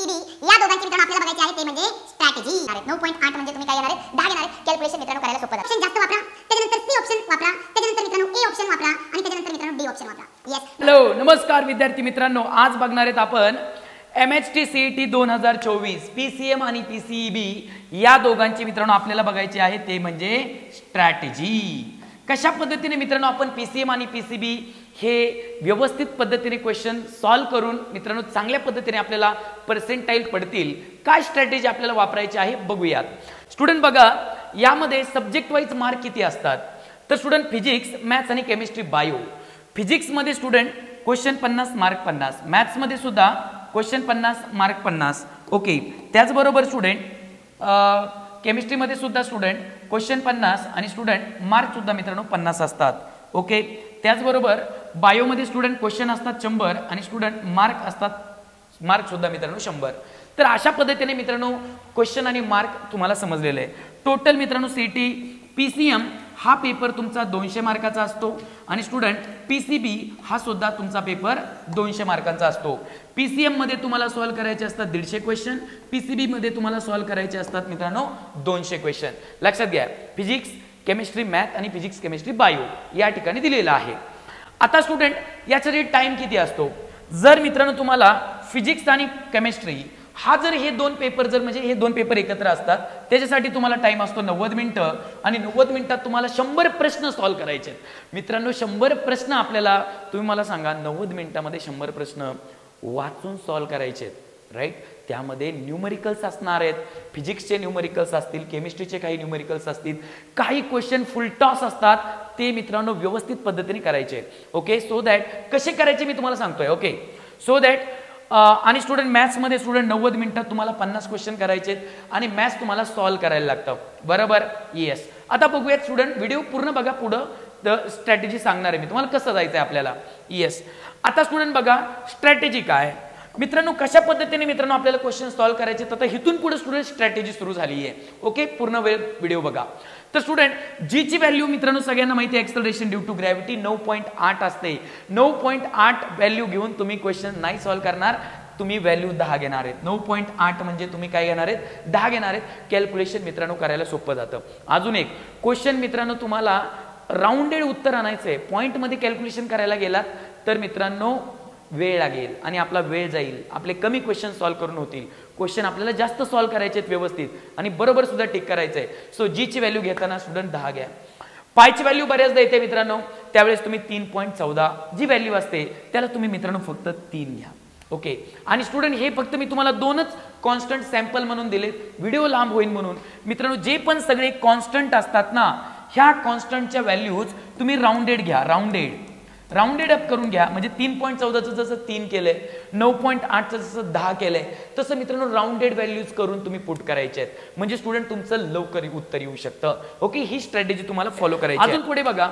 PCB या दोघांची मित्रांनो आपल्याला बघायची आहे ते म्हणजे स्ट्रॅटेजी. 9.8 म्हणजे तुम्ही काय घेणार आहे 10 घेणार आहे. कॅल्क्युलेशन मित्रांनो करायला सोपं जातं. ऑप्शन जास्त वापरा, त्याच्यानंतर C ऑप्शन वापरा, त्याच्यानंतर मित्रांनो A ऑप्शन वापरा आणि त्याच्यानंतर मित्रांनो D ऑप्शन वापरा. यस. हॅलो नमस्कार विद्यार्थी मित्रांनो, आज बघणार आहेत आपण MHT CET 2024 PCM आणि PCB या दोघांची मित्रांनो आपल्याला बघायची आहे ते म्हणजे स्ट्रॅटेजी. कशा पद्धतीने मित्रांनो आपण PCM आणि PCB हे व्यवस्थित पद्धतीने क्वेश्चन सॉल्व करून मित्रांनो चांगल्या पद्धतीने आपल्याला पर्सेंटाइल पडतील, काय स्ट्रॅटेजी आपल्याला वापरायची आहे बघूयात. स्टुडंट बघा, यामध्ये सब्जेक्ट वाईज मार्क किती असतात तर स्टुडंट फिजिक्स, मॅथ्स आणि केमिस्ट्री, बायो. फिजिक्स मध्ये स्टुडंट क्वेश्चन 50 मार्क 50, मॅथ्स मध्ये सुद्धा क्वेश्चन 50 मार्क 50. ओके, त्याचबरोबर स्टुडंट केमिस्ट्रीमध्ये सुद्धा स्टुडंट क्वेश्चन 50 आणि स्टुडंट मार्क सुद्धा मित्रांनो 50 असतात. ओके, त्याचबरोबर बायोमध्ये स्टुडंट क्वेश्चन असतात 100 आणि स्टुडंट मार्क असतात, मार्क सुद्धा मित्रांनो 100. तर अशा पद्धतीने मित्रांनो क्वेश्चन आणि मार्क तुम्हाला समजलेलं आहे. टोटल मित्रांनो CET PCM हा पेपर तुमचा 200 मार्काचा असतो आणि स्टुडंट PCB हा सुद्धा तुमचा पेपर 200 मार्कांचा असतो. PCM मध्ये तुम्हाला सॉल्व करायचे असतात 150 क्वेश्चन, PCB मध्ये तुम्हाला सॉल्व करायचे असतात मित्रांनो 200 क्वेश्चन. लक्षात घ्या, फिजिक्स, केमिस्ट्री, मॅथ आणि फिजिक्स, केमिस्ट्री, बायो या ठिकाणी दिलेला आहे. आता स्टुडंट याचा टाइम किती असतो, जर मित्रांनो तुम्हाला फिजिक्स आणि केमिस्ट्री हा जर हे दोन पेपर जर म्हणजे हे दोन पेपर एकत्र असतात त्याच्यासाठी तुम्हाला टाइम असतो 90 मिनिटं आणि 90 मिनिटात तुम्हाला 100 प्रश्न सॉल्व करायचे आहेत. मित्रांनो 100 प्रश्न आपल्याला, तुम्ही मला सांगा 90 मिनिटामध्ये 100 प्रश्न वाचून सॉल्व करायचे आहेत, राईट. त्यामध्ये न्यूमेरिकल्स असणार आहेत, फिजिक्सचे न्यूमेरिकल्स असतील, केमिस्ट्रीचे काही न्यूमेरिकल्स असतील, काही क्वेश्चन फुल टॉस असतात, ते मित्रांनो व्यवस्थित पद्धतीने करायचे. ओके, सो दॅट कसे करायचे मी तुम्हाला सांगतोय. ओके, सो दॅट आणि स्टुडंट मॅथ्समध्ये स्टुडंट 90 मिनिटात तुम्हाला 50 क्वेश्चन करायचे आणि मॅथ्स तुम्हाला सॉल्व करायला लागतं, बरोबर. येस. आता बघूयात स्टुडंट, व्हिडिओ पूर्ण बघा, पुढं स्ट्रॅटेजी सांगणार आहे मी तुम्हाला कसं जायचं आहे आपल्याला. येस. आता स्टुडंट बघा स्ट्रॅटेजी काय मित्रांनो, कशा पद्धतीने मित्रांनो आपल्याला क्वेश्चन सॉल्व करायचे. तर इथून पुढे स्टुडंट स्ट्रॅटेजी सुरू झाली आहे. ओके, पूर्ण वेळ व्हिडिओ बघा. तर स्टुडंट जी ची व्हॅल्यू मित्रांनो सगळ्यांना माहिती आहे, एक्सेलरेशन ड्यू टू ग्रॅव्हिटी 9.8 असते. 9.8 व्हॅल्यू घेऊन तुम्ही क्वेश्चन नाही सॉल्व करणार, तुम्ही व्हॅल्यू 10 घेणार आहेत. 9.8 म्हणजे तुम्ही काय घेणार आहेत 10 घेणार आहेत. कॅल्क्युलेशन मित्रांनो करायला सोपं जातं. अजून एक क्वेश्चन मित्रांनो तुम्हाला राऊंडेड उत्तर आणायचंय, पॉइंट मध्ये कॅल्क्युलेशन करायला गेलात तर मित्रांनो वेळ लागेल आणि आपला वेळ जाईल, आपले कमी क्वेश्चन सॉल्व करून होतील. क्वेश्चन आपल्याला जास्त सॉल्व करायचे आहेत व्यवस्थित आणि बरोबर सुद्धा टिक करायचंय. सो जी ची व्हॅल्यू घेताना स्टुडंट 10 घ्या. पायची व्हॅल्यू बऱ्याचदा येते मित्रांनो, त्यावेळेस तुम्ही 3.14 जी व्हॅल्यू असते त्याला तुम्ही मित्रांनो फक्त 3 घ्या. ओके, आणि स्टुडंट हे फक्त मी तुम्हाला दोनच कॉन्स्टंट सॅम्पल म्हणून दिले, व्हिडिओ लांब होईल म्हणून. मित्रांनो जे पण सगळे कॉन्स्टंट असतात ना, ह्या कॉन्स्टंटच्या व्हॅल्यूज तुम्ही राऊंडेड घ्या, राऊंडेड अप करून घ्या. म्हणजे 3.14चं जसं 3 केलंय, 9.8चं जसं 10 केलंय, तसं मित्रांनो राऊंडेड व्हॅल्यूज करून तुम्ही पुट करायचे आहेत, म्हणजे स्टुडंट तुमचं लवकर उत्तर येऊ शकतं. ओके, ही स्ट्रॅटेजी तुम्हाला फॉलो करायची. अजून पुढे बघा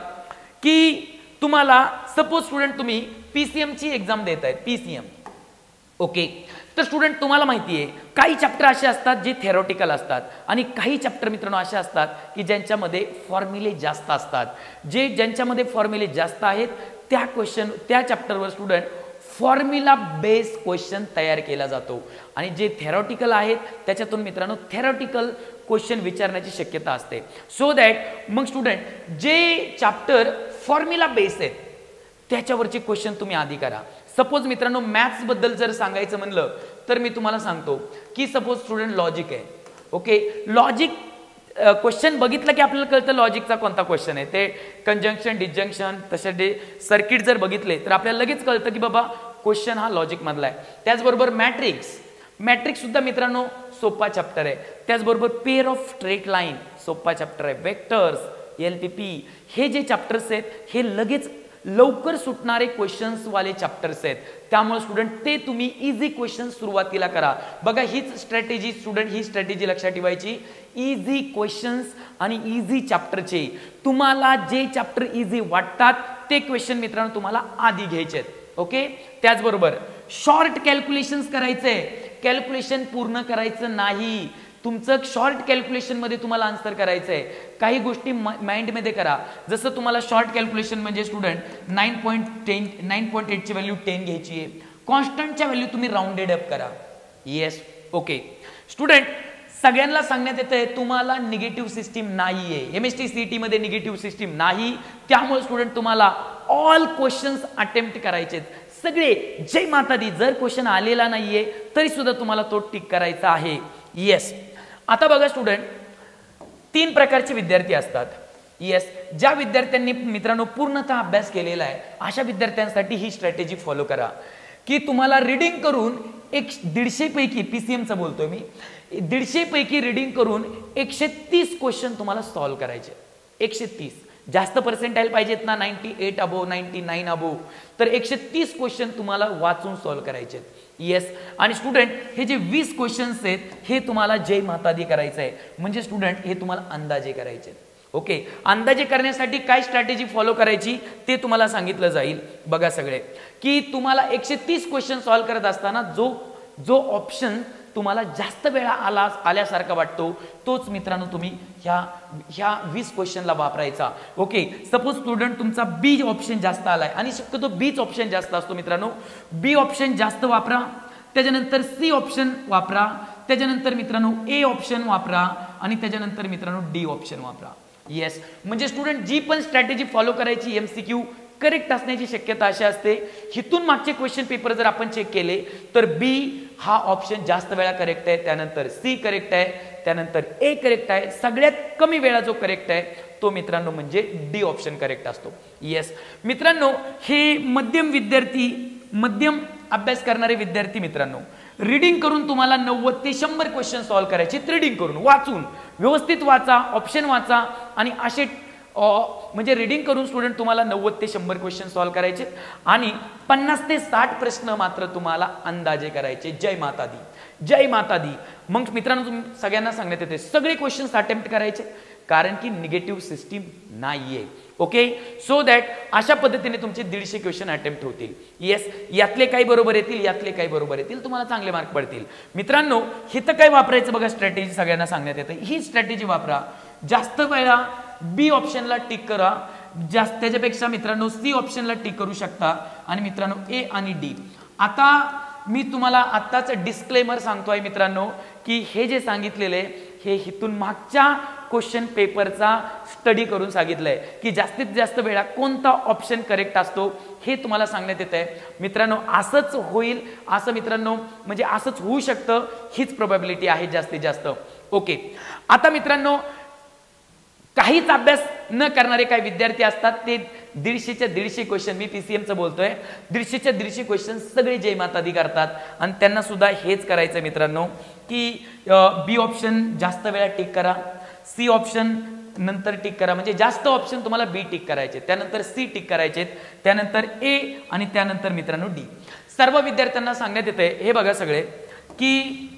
की तुम्हाला सपोज स्टुडंट तुम्ही PCM ची एक्झाम देत आहेत, PCM. ओके, तर स्टुडंट तुम्हाला माहिती आहे काही चॅप्टर असे असतात जे थेरॉटिकल असतात आणि काही चॅप्टर मित्रांनो असे असतात की ज्यांच्यामध्ये फॉर्म्युले जास्त असतात. ज्यांच्यामध्ये फॉर्म्युले जास्त आहेत त्या चॅप्टरवर स्टुडंट फॉर्म्युला बेस्ड क्वेश्चन तयार केला जातो आणि जे थेरॉटिकल आहेत त्याच्यातून मित्रांनो थेरॉटिकल क्वेश्चन विचारण्याची शक्यता असते. सो दॅट मग स्टुडंट जे चॅप्टर फॉर्म्युला बेस्ड आहेत त्याच्यावरचे क्वेश्चन तुम्ही आधी करा. सपोज मित्रांनो मॅथ्स बद्दल जर सांगायचं म्हणलं तर मी तुम्हाला सांगतो की सपोज स्टुडंट लॉजिक आहे. ओके, लॉजिक क्वेश्चन बघितलं की आपल्याला कळतं लॉजिकचा कोणता क्वेश्चन आहे. ते कंजंक्शन, डिस्जंक्शन, तसे सर्किट जर बघितले तर आपल्याला लगेच कळतं की बाबा क्वेश्चन हा लॉजिक मधला आहे. त्याचबरोबर मॅट्रिक्स सुद्धा मित्रांनो सोपा चॅप्टर आहे. त्याचबरोबर पेअर ऑफ स्ट्रेट लाईन सोपा चॅप्टर आहे. वेक्टर्स, LPP हे जे चॅप्टर्स आहेत हे लगेच लवकर सुटणारे क्वेश्चन्स वाले चॅप्टर्स आहेत. त्यामुळे स्टुडंट ते तुम्ही इझी क्वेश्चन सुरुवातीला करा. बघा हीच स्ट्रॅटेजी स्टुडंट, ही स्ट्रॅटेजी लक्षात ठेवायची. इझी क्वेश्चन्स आणि इझी चॅप्टरचे, तुम्हाला जे चॅप्टर इझी वाटतात ते क्वेश्चन मित्रांनो तुम्हाला आधी घ्यायचे आहेत. ओके, त्याचबरोबर शॉर्ट कॅल्क्युलेशन्स करायचे, कॅल्क्युलेशन पूर्ण करायचं नाही. तुमचं शॉर्ट कॅल्क्युलेशन मध्ये तुम्हाला आन्सर करायचं आहे. काही गोष्टी माइंड मध्ये करा. जसं तुम्हाला शॉर्ट कॅल्क्युलेशन म्हणजे स्टुडंट 9.8 ची व्हॅल्यू 10 घ्यायची आहे. कॉन्स्टंटच्या व्हॅल्यू तुम्ही राऊंडेड अप करा. येस. ओके स्टुडंट, सगळ्यांना सांगण्यात येतंय तुम्हाला निगेटिव्ह सिस्टीम नाहीये, MST CET मध्ये निगेटिव्ह सिस्टीम नाही, त्यामुळे स्टुडंट तुम्हाला ऑल क्वेश्चन्स अटेम्प्ट करायचे सगळे. जय माता दी. जर क्वेश्चन आलेला नाहीये तरी सुद्धा तुम्हाला तो टिक करायचा आहे. येस. आता बघा स्टुडंट, 3 प्रकारचे विद्यार्थी असतात. येस, ज्या विद्यार्थ्यांनी मित्रांनो पूर्णतः अभ्यास केलेला आहे अशा विद्यार्थ्यांसाठी ही स्ट्रॅटेजी फॉलो करा की तुम्हाला रीडिंग करून 150 पैकी, PCMचं बोलतोय मी, 150 पैकी रीडिंग करून 130 क्वेश्चन तुम्हाला सॉल्व्ह करायचे. 130. जास्त पर्सेंटाईल पाहिजेत ना, 98 अबो, 99 अबो, तर 130 क्वेश्चन तुम्हाला वाचून सॉल्व्ह करायचे. येस. आणि स्टुडंट, हे जे 20 क्वेश्चन्स आहेत हे तुम्हाला जय माता दी करायचं आहे. म्हणजे स्टुडंट हे तुम्हाला अंदाजे करायचे. ओके, अंदाजे करण्यासाठी काय स्ट्रॅटेजी फॉलो करायची ते तुम्हाला सांगितलं जाईल. बघा सगळे की तुम्हाला 130 क्वेश्चन सॉल्व्ह करत असताना जो ऑप्शन तुम्हाला जास्त वेळा आल्यासारखा वाटतो तोच मित्रांनो तुम्ही ह्या 20 क्वेश्चनला वापरायचा. ओके, सपोज स्टुडंट तुमचा बी ऑप्शन जास्त आलाय आणि शक्यतो बीच ऑप्शन जास्त असतो मित्रांनो, बी ऑप्शन जास्त वापरा, त्याच्यानंतर सी ऑप्शन वापरा, त्याच्यानंतर मित्रांनो ए ऑप्शन वापरा आणि त्याच्यानंतर मित्रांनो डी ऑप्शन वापरा. येस, म्हणजे स्टुडंट जी पण स्ट्रॅटेजी फॉलो करायची MCQ करेक्ट असण्याची शक्यता अशी असते. हिथून मागचे क्वेश्चन पेपर जर आपण चेक केले तर बी हा ऑप्शन जास्त वेळा करेक्ट आहे, त्यानंतर सी करेक्ट आहे, त्यानंतर ए करेक्ट आहे, सगळ्यात कमी वेळा जो करेक्ट आहे तो मित्रांनो म्हणजे डी ऑप्शन करेक्ट असतो. येस मित्रांनो, हे मध्यम अभ्यास करणारे विद्यार्थी मित्रांनो, रीडिंग करून तुम्हाला 90 ते 100 क्वेश्चन सॉल्व्ह करायचे. रीडिंग करून वाचून व्यवस्थित वाचा, ऑप्शन वाचा आणि असे म्हणजे रीडिंग करून स्टुडंट तुम्हाला 90 ते 100 क्वेश्चन सॉल्व्ह करायचे आणि 50 ते 60 प्रश्न मात्र तुम्हाला अंदाजे करायचे. जय माता दी, जय माता दी. मग मित्रांनो, तुम्ही सगळ्यांना सांगण्यात येते सगळे क्वेश्चन्स अटेम्प्ट करायचे कारण की निगेटिव्ह सिस्टीम नाहीये. ओके, सो दॅट अशा पद्धतीने तुमचे 150 क्वेश्चन अटेम्प्ट होतील. येस, यातले काही बरोबर येतील, यातले काही बरोबर येतील, तुम्हाला चांगले मार्क पडतील. मित्रांनो, हे तर काय वापरायचं बघा, स्ट्रॅटेजी सगळ्यांना सांगण्यात येते. ही स्ट्रॅटेजी वापरा. जास्त वेळा बी ऑप्शनला टिक करा, त्याच्यापेक्षा मित्रांनो सी ऑप्शनला टिक करू शकता आणि मित्रांनो ए आणि डी. आता मी तुम्हाला आत्ताच डिस्क्लेमर सांगतोय मित्रांनो की हे जे सांगितलेले हे हिथून मागच्या क्वेश्चन पेपरचा स्टडी करून सांगितलंय की जास्तीत जास्त वेळा कोणता ऑप्शन करेक्ट असतो हे तुम्हाला सांगण्यात येत आहे. मित्रांनो, असंच होईल असं मित्रांनो म्हणजे असंच होऊ शकतं, हीच प्रोबॅबिलिटी आहे जास्तीत जास्त. ओके, आता मित्रांनो, काहीच अभ्यास न करणारे काही विद्यार्थी असतात, ते 150च्या 150 क्वेश्चन, मी PCMचं बोलतोय, 150च्या 150 क्वेश्चन सगळे जय माता दी करतात आणि त्यांना सुद्धा हेच करायचं मित्रांनो की बी ऑप्शन जास्त वेळा टिक करा, सी ऑप्शन नंतर टिक करा, म्हणजे जास्त ऑप्शन तुम्हाला बी टिक करायचे, त्यानंतर सी टिक करायचे, त्यानंतर ए आणि त्यानंतर मित्रांनो डी. सर्व विद्यार्थ्यांना सांगण्यात येते हे बघा सगळे की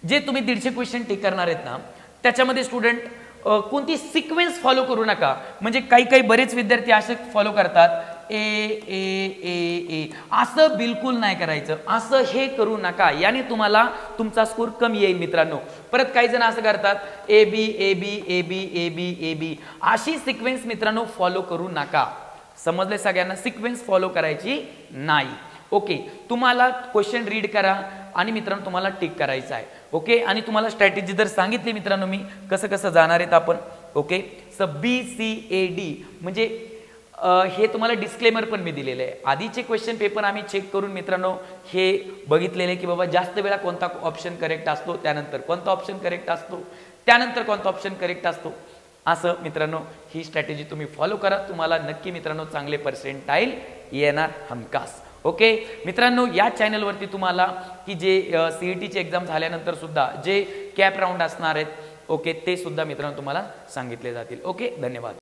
जे तुम्ही 150 क्वेश्चन टिक करणार आहेत ना त्याच्यामध्ये स्टुडंट कोणती सिक्वेन्स फॉलो करू नका. म्हणजे काही बरेच विद्यार्थी असे फॉलो करतात ए ए ए ए, असं बिलकुल नाही करायचं, असं हे करू नका, याने तुम्हाला तुमचा स्कोर कमी येईल मित्रांनो. परत काही जण असं करतात A B A B A B A B A B, अशी सिक्वेन्स मित्रांनो फॉलो करू नका. समजले सगळ्यांना? सिक्वेन्स फॉलो करायची नाही. ओके, तुम्हाला क्वेश्चन रीड करा आणि मित्रांनो तुम्हाला टिक करायचं आहे. ओके, आणि तुम्हाला स्ट्रॅटेजी जर सांगितली मित्रांनो मी कसं जाणार आहेत आपण. ओके, सो BCAD म्हणजे हे तुम्हाला डिस्क्लेमर पण मी दिलेलं आहे. आधीचे क्वेश्चन पेपर आम्ही चेक करून मित्रांनो हे बघितलेले की बाबा जास्त वेळा कोणता ऑप्शन करेक्ट असतो, त्यानंतर कोणता ऑप्शन करेक्ट असतो, त्यानंतर कोणता ऑप्शन करेक्ट असतो. असं मित्रांनो ही स्ट्रॅटेजी तुम्ही फॉलो करा, तुम्हाला नक्की मित्रांनो चांगले पर्सेंटाईल येणार हमखास. ओके मित्रांनो, या चॅनलवरती तुम्हाला की जे CETची एक्झाम झाल्यानंतर सुद्धा जे कॅप राऊंड असणार आहेत ओके ते सुद्धा मित्रांनो तुम्हाला सांगितले जातील. ओके, धन्यवाद.